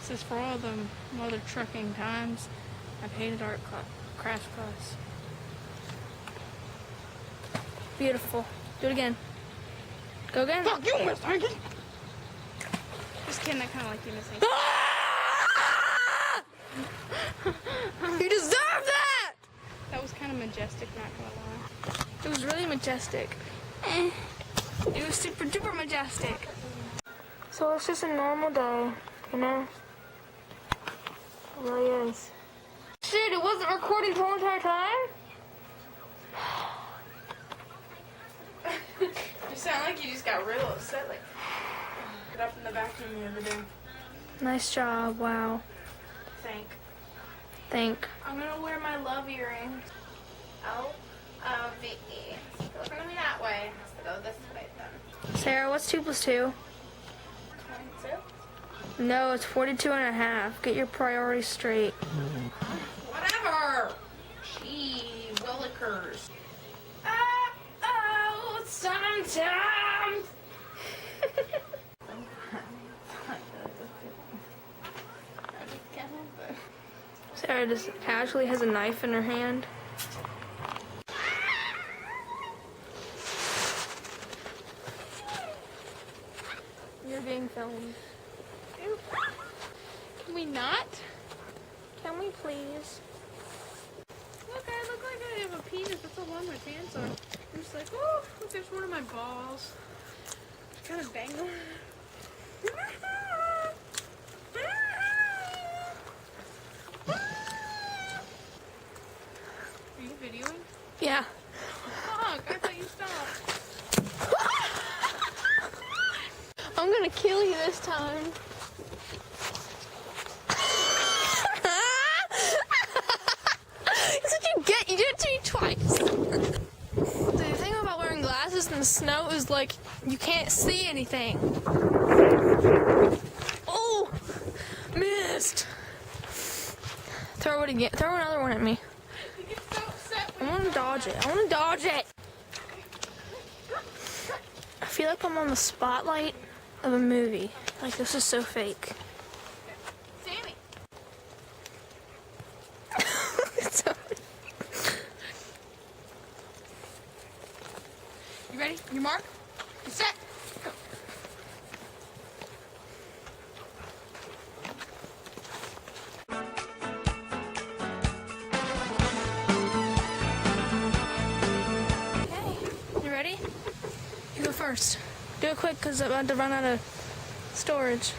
This is for all the mother trucking times I've hated art craft class. Beautiful. Do it again. Go again. Fuck you, Miss Hanky! Just kidding, I kind of like you, Miss Hanky. You deserve that! That was kind of majestic, not gonna lie. It was really majestic. It was super duper majestic. So it's just a normal day, you know? It really is. Shit, it wasn't recording the whole entire time? You sound like you just got real upset, like, get up in the vacuum the other day. Nice job, wow. Think. I'm gonna wear my love earrings. L-O-V-E. Look at me that way. Has to go this way then. Sarah, what's 2 plus 2? 22? No, it's 42 and a half. Get your priorities straight. Whatever! Gee, willikers. Sometimes. Sarah just casually has a knife in her hand. You're being filmed. Can we not? Can we please? Look, I look like I have a penis. That's how long my pants are. I'm just like, oh, look, there's one of my balls. Kind of dangle. Are you videoing? Yeah. Fuck, I thought you stopped. I'm gonna kill you this time. That's what you get. You did it to me twice. The thing about wearing glasses in the snow is like you can't see anything. Oh, missed. Throw it again. Throw another one at me. I want to dodge it. I want to dodge it. I feel like I'm on the spotlight of a movie. Like, this is so fake. Sammy. You ready? You mark? You set? Go. Okay, you ready? You go first. Do it quick because I'm about to run out of storage.